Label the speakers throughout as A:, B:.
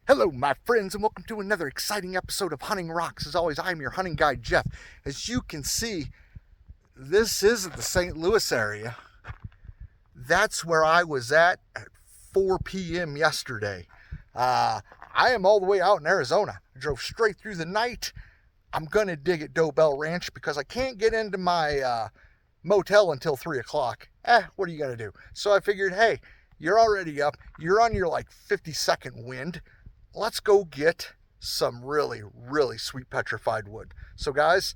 A: Hello, my friends, and welcome to another exciting episode of Hunting Rocks. As always, I am your hunting guide, Jeff. As you can see, this isn't the St. Louis area. That's where I was at 4 p.m. yesterday. I am all the way out in Arizona. I drove straight through the night. I'm going to dig at Dobell Ranch because I can't get into my motel until 3 o'clock. What are you going to do? So I figured, hey, you're already up. You're on your 50-second wind. Let's go get some really, really sweet petrified wood. So guys,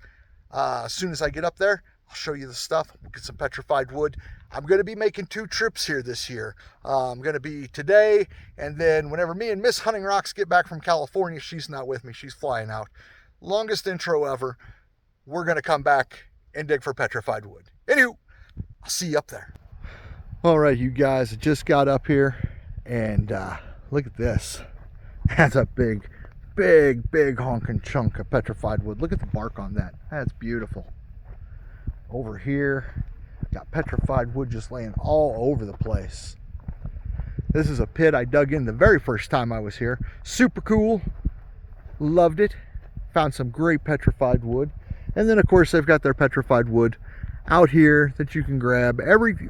A: as soon as I get up there, I'll show you the stuff. We'll get some petrified wood. I'm going to be making 2 trips here this year. I'm going to be today, and then whenever me and Miss Hunting Rocks get back from California, she's not with me. She's flying out. Longest intro ever. We're going to come back and dig for petrified wood. Anywho, I'll see you up there. All right, you guys, I just got up here, and look at this. That's a big honking chunk of petrified wood. Look at the bark on that. That's beautiful. Over here, got petrified wood just laying all over the place. This is a pit I dug in the very first time I was here. Super cool. Loved it. Found some great petrified wood. And then, of course, they've got their petrified wood out here that you can grab.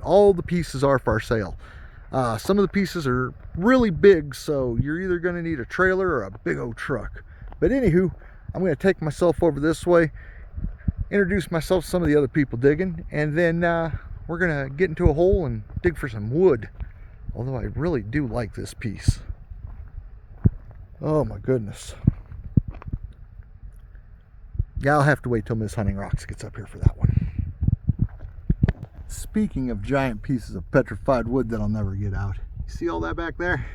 A: All the pieces are for sale. Some of the pieces are really big, so you're either going to need a trailer or a big old truck. But anywho, I'm going to take myself over this way, introduce myself to some of the other people digging, and then we're going to get into a hole and dig for some wood. Although I really do like this piece. Oh my goodness. Yeah, I'll have to wait till Miss Hunting Rocks gets up here for that one. Speaking of giant pieces of petrified wood that I'll never get out, you see all that back there?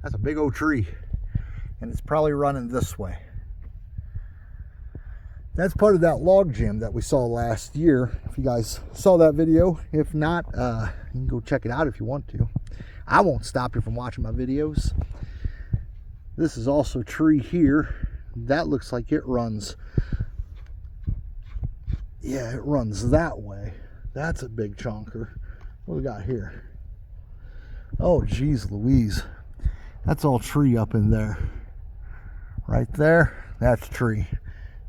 A: That's a big old tree, and it's probably running this way. That's part of that log jam that we saw last year. If you guys saw that video, if not, you can go check it out if you want to. I won't stop you from watching my videos. This is also a tree here. That looks like it runs, yeah, it runs that way. That's a big chunker. What do we got here? Oh, geez Louise. That's all tree up in there. Right there, that's tree.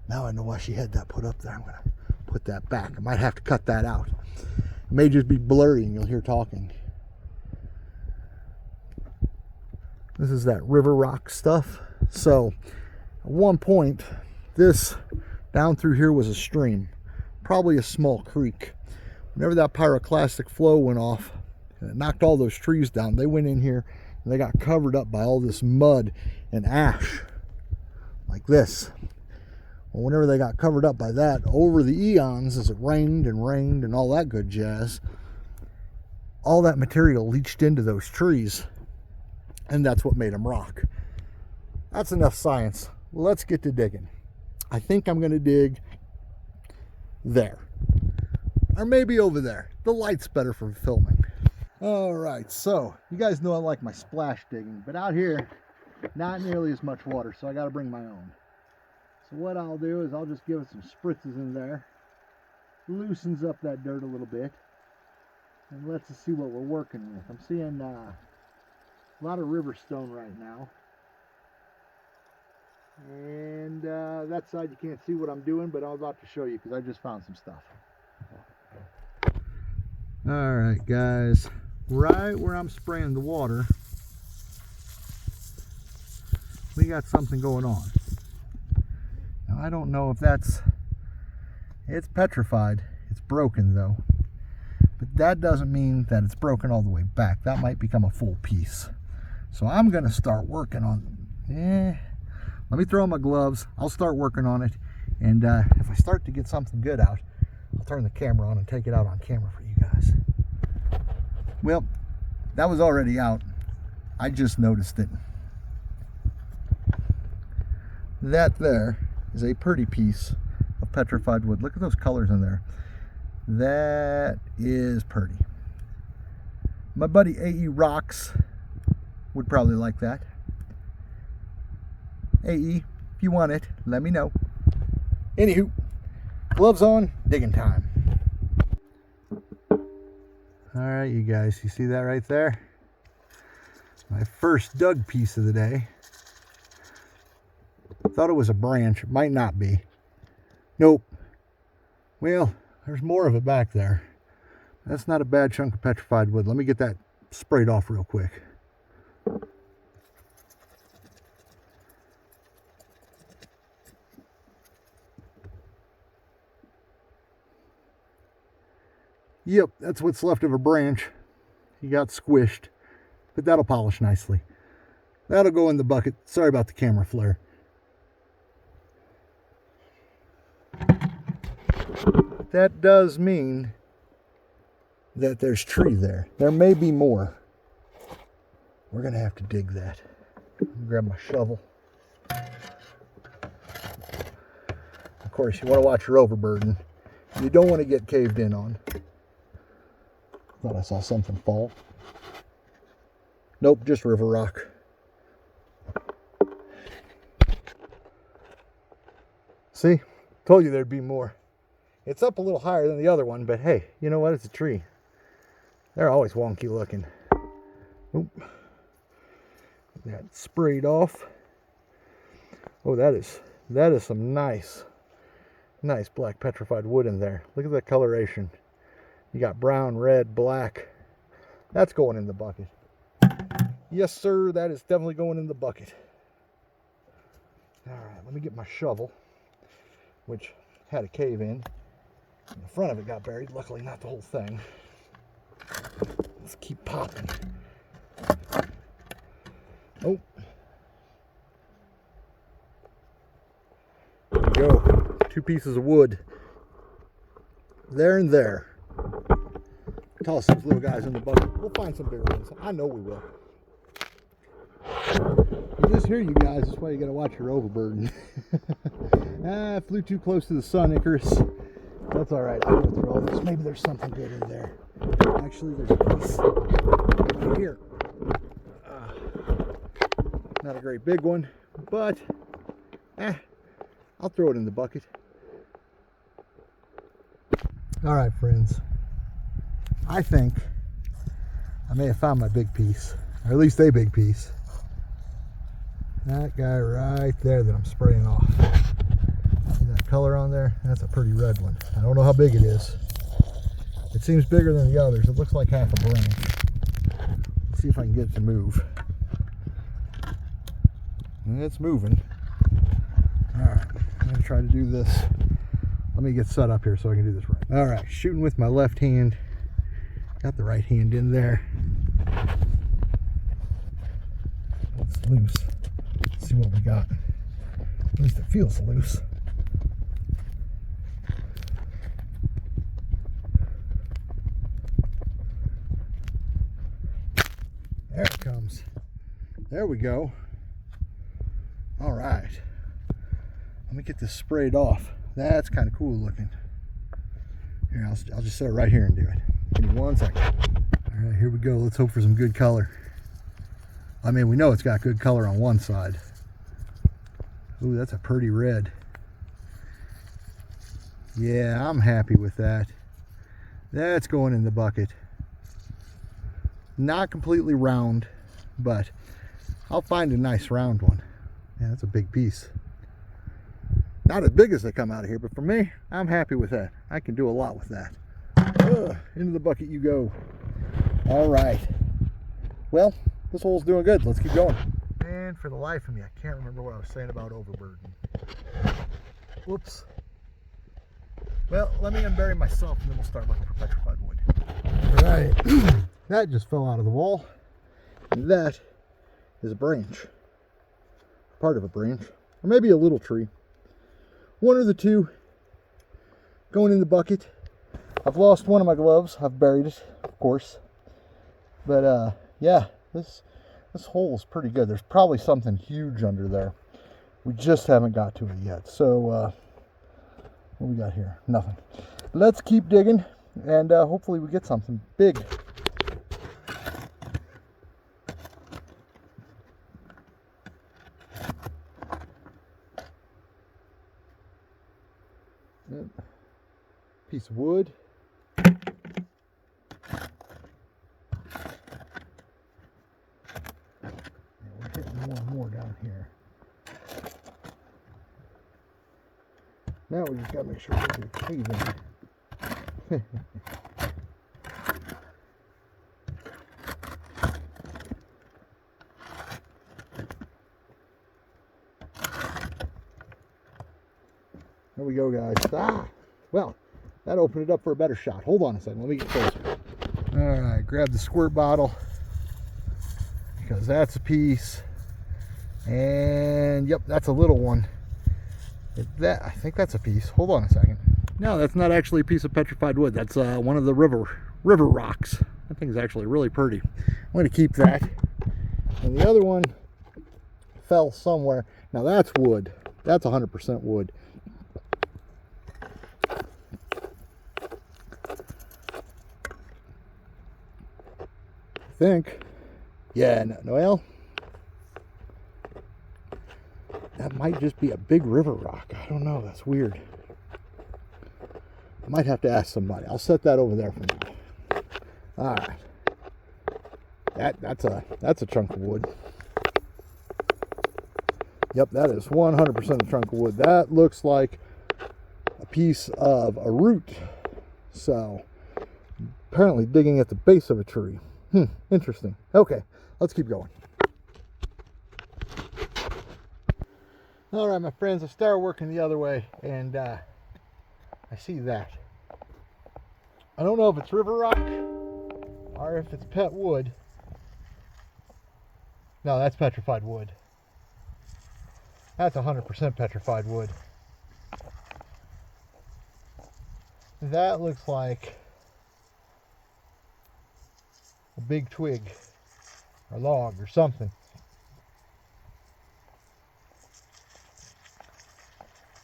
A: Now I know why she had that put up there. I'm going to put that back. I might have to cut that out. It may just be blurry and you'll hear talking. This is that river rock stuff. So, at one point, this down through here was a stream. Probably a small creek. Whenever that pyroclastic flow went off and it knocked all those trees down, they went in here and they got covered up by all this mud and ash like this. Well, whenever they got covered up by that, over the eons, as it rained and all that good jazz, all that material leached into those trees, and that's what made them rock. That's enough science. Let's get to digging. I think I'm going to dig there. Or maybe over there. The light's better for filming. Alright, so you guys know I like my splash digging, but out here, not nearly as much water, so I got to bring my own. So what I'll do is I'll just give it some spritzes in there. Loosens up that dirt a little bit. And lets us see what we're working with. I'm seeing a lot of river stone right now. And that side you can't see what I'm doing, but I'm about to show you because I just found some stuff. Alright guys, right where I'm spraying the water, we got something going on. Now I don't know if it's petrified. It's broken though. But that doesn't mean that it's broken all the way back. That might become a full piece. So I'm going to start working on, let me throw on my gloves. I'll start working on it. And if I start to get something good out, I'll turn the camera on and take it out on camera for you guys. Well, that was already out. I just noticed it. That there is a pretty piece of petrified wood. Look at those colors in there. That is pretty. My buddy AE Rocks would probably like that. AE, if you want it, let me know. Anywho, gloves on, digging time. Alright, you guys, you see that right there? My first dug piece of the day. Thought it was a branch. It might not be. Nope. Well, there's more of it back there. That's not a bad chunk of petrified wood. Let me get that sprayed off real quick. Yep, that's what's left of a branch. He got squished, but that'll polish nicely. That'll go in the bucket. Sorry about the camera flare. That does mean that there's tree there. There may be more. We're gonna have to dig that. Grab my shovel. Of course, you want to watch your overburden. You don't want to get caved in on. Thought I saw something fall. Nope, just river rock. See? Told you there'd be more. It's up a little higher than the other one, but hey, you know what? It's a tree. They're always wonky looking. Oop. That sprayed off. Oh, that is some nice black petrified wood in there. Look at that coloration. You got brown, red, black. That's going in the bucket. Yes, sir, that is definitely going in the bucket. All right, let me get my shovel, which had a cave in. The front of it got buried. Luckily, not the whole thing. Let's keep popping. Oh. There we go. 2 pieces of wood. There and there. Toss those little guys in the bucket. We'll find some bigger ones. I know we will. You just hear you guys. That's why you got to watch your overburden. I flew too close to the sun, Icarus. That's all right. I'll go through all this. Maybe there's something good in there. Actually, there's a piece right here. Not a great big one, but I'll throw it in the bucket. All right, friends. I think I may have found my big piece, or at least a big piece. That guy right there that I'm spraying off. See that color on there? That's a pretty red one. I don't know how big it is. It seems bigger than the others. It looks like half a branch. Let's see if I can get it to move. It's moving. All right, I'm gonna try to do this. Let me get set up here so I can do this right. All right, shooting with my left hand. Got the right hand in there. It's loose. Let's see what we got. At least it feels loose. There it comes. There we go. All right. Let me get this sprayed off. That's kind of cool looking. Here, I'll just set it right here and do it. Give me 1 second. All right, here we go. Let's hope for some good color. I mean, we know it's got good color on one side. Ooh, that's a pretty red. Yeah, I'm happy with that. That's going in the bucket. Not completely round, but I'll find a nice round one. Yeah, that's a big piece. Not as big as they come out of here, but for me, I'm happy with that. I can do a lot with that. Into the bucket you go. All right. Well, this hole's doing good. Let's keep going. And for the life of me, I can't remember what I was saying about overburden. Whoops. Well, let me unbury myself and then we'll start looking for petrified wood. All right. That just fell out of the wall. And that is a branch. Part of a branch. Or maybe a little tree. One of the two going in the bucket. I've lost one of my gloves. I've buried it, of course. But yeah, this hole is pretty good. There's probably something huge under there. We just haven't got to it yet. So what we got here? Nothing. Let's keep digging and hopefully we get something big. Piece of wood. on here. Now we just gotta make sure we get a cave in here. There we go, guys. Ah! Well, that opened it up for a better shot. Hold on a second. Let me get closer. Alright, grab the squirt bottle, because that's a piece. And, yep, that's a little one. I think that's a piece. Hold on a second. No, that's not actually a piece of petrified wood. That's one of the river rocks. That thing's actually really pretty. I'm going to keep that. And the other one fell somewhere. Now that's wood. That's 100% wood. I think. Yeah, no, well, that might just be a big river rock. I don't know. That's weird. I might have to ask somebody. I'll set that over there for now. All right. That's a chunk of wood. Yep, that is 100% a chunk of wood. That looks like a piece of a root. So, apparently digging at the base of a tree. Interesting. Okay, let's keep going. All right, my friends, I started working the other way, and I see that. I don't know if it's river rock or if it's pet wood. No, that's petrified wood. That's 100% petrified wood. That looks like a big twig or log or something.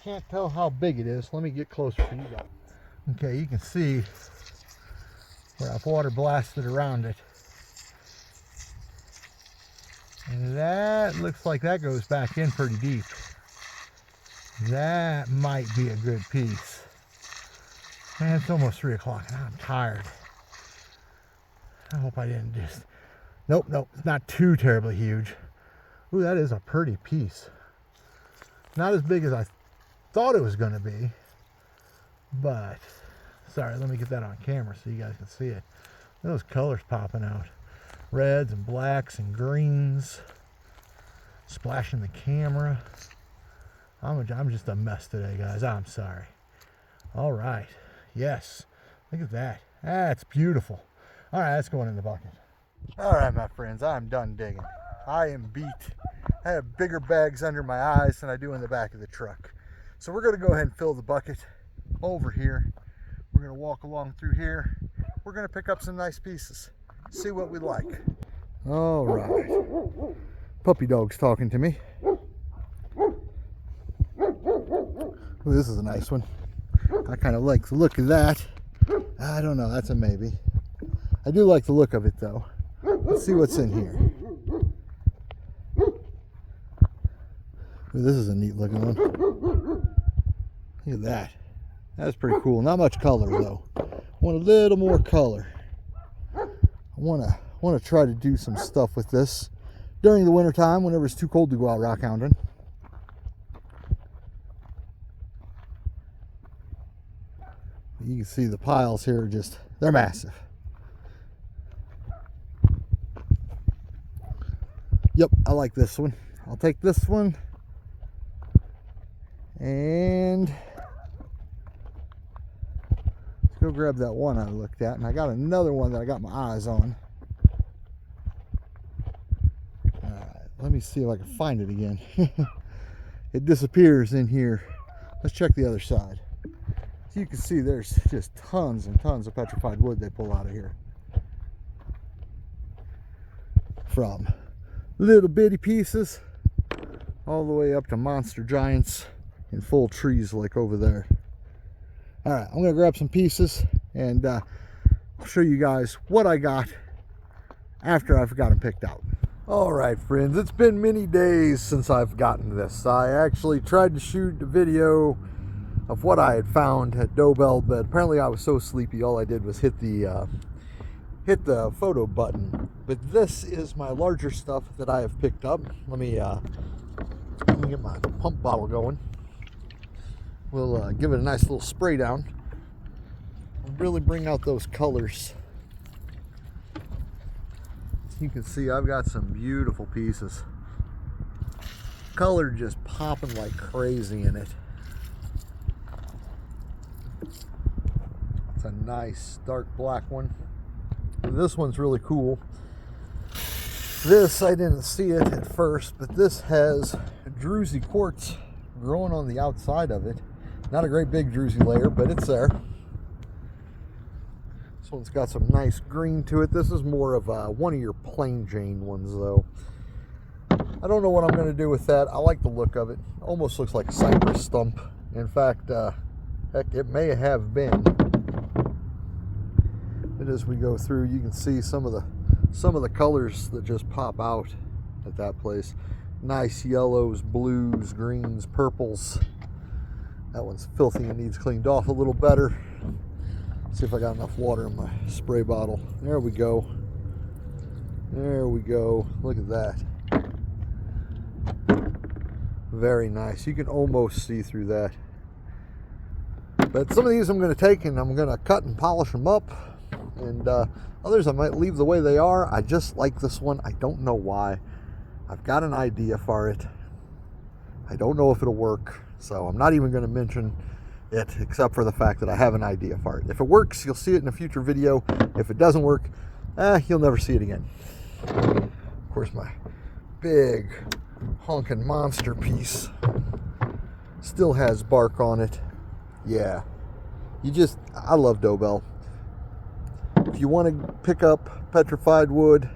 A: Can't tell how big it is. Let me get closer for you guys. Okay, you can see where I've water blasted around it. And that looks like that goes back in pretty deep. That might be a good piece. Man, it's almost 3 o'clock and I'm tired. I hope I didn't just... Nope, it's not too terribly huge. Ooh, that is a pretty piece. Not as big as I thought it was going to be, but... Sorry, let me get that on camera so you guys can see it. Those colors popping out. Reds and blacks and greens. Splashing the camera. I'm just a mess today, guys. I'm sorry. All right. Yes. Look at that. That's beautiful. All right, that's going in the bucket. All right, my friends, I'm done digging. I am beat. I have bigger bags under my eyes than I do in the back of the truck. So we're going to go ahead and fill the bucket over here. We're going to walk along through here. We're going to pick up some nice pieces. See what we like. All right. Puppy dog's talking to me. Ooh, this is a nice one. I kind of like the look of that. I don't know. That's a maybe. I do like the look of it, though. Let's see what's in here. Ooh, this is a neat looking one. Look at that. That's pretty cool. Not much color, though. I want a little more color. I want to try to do some stuff with this during the winter time whenever it's too cold to go out rock hounding. You can see the piles here are just, they're massive. Yep, I like this one. I'll take this one. And let's go grab that one I looked at. And I got another one that I got my eyes on. Alright, let me see if I can find it again. It disappears in here. Let's check the other side. So you can see there's just tons and tons of petrified wood they pull out of here. From little bitty pieces all the way up to monster giants in full trees like over there. All right, I'm gonna grab some pieces and I'll show you guys what I got after I've got them picked out. All right, friends, it's been many days since I've gotten this. I actually tried to shoot a video of what I had found at Dobell, but apparently I was so sleepy all I did was hit the photo button. But this is my larger stuff that I have picked up. Let me me get my pump bottle going. We'll give it a nice little spray down. Really bring out those colors. You can see I've got some beautiful pieces. Color just popping like crazy in it. It's a nice dark black one. This one's really cool. This, I didn't see it at first, but this has druzy quartz growing on the outside of it. Not a great big druzy layer, but it's there. This one's got some nice green to it. This is more of one of your plain Jane ones, though. I don't know what I'm going to do with that. I like the look of it. Almost looks like a cypress stump. In fact, heck, it may have been. But as we go through, you can see some of the colors that just pop out at that place. Nice yellows, blues, greens, purples. That one's filthy and needs cleaned off a little better. See if I got enough water in my spray bottle. There we go. There we go. Look at that. Very nice. You can almost see through that. But some of these I'm going to take and I'm going to cut and polish them up. And others I might leave the way they are. I just like this one. I don't know why. I've got an idea for it. I don't know if it'll work. So I'm not even going to mention it, except for the fact that I have an idea for it. If it works, you'll see it in a future video. If it doesn't work, you'll never see it again. Of course, my big honking monster piece still has bark on it. Yeah, I love Dobell. If you want to pick up petrified wood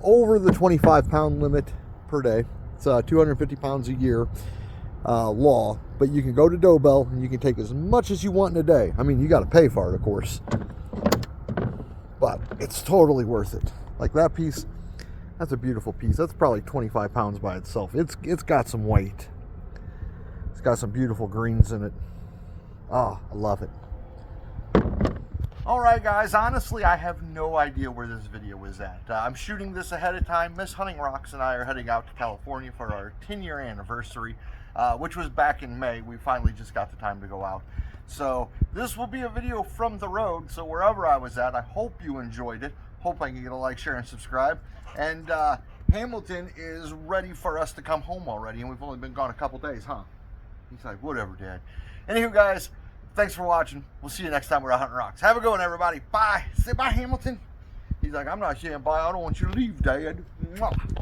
A: over the 25-pound limit per day, it's 250 pounds a year law, but you can go to Dobell and you can take as much as you want in a day. I mean, you got to pay for it, of course, but it's totally worth it. Like that piece, that's a beautiful piece. That's probably 25 pounds by itself. It's got some weight. It's got some beautiful greens in it. Oh, I love it. All right, guys, honestly, I have no idea where this video is at. I'm shooting this ahead of time. Miss Hunting Rocks and I are heading out to California for our 10-year anniversary, which was back in May. We finally just got the time to go out. So this will be a video from the road. So wherever I was at, I hope you enjoyed it. Hope I can get a like, share, and subscribe. And Hamilton is ready for us to come home already, and we've only been gone a couple days, huh? He's like, whatever, Dad. Anywho, guys, thanks for watching. We'll see you next time we're out hunting rocks. Have a good one, everybody. Bye. Say bye, Hamilton. He's like, I'm not saying bye. I don't want you to leave, Dad. Mwah.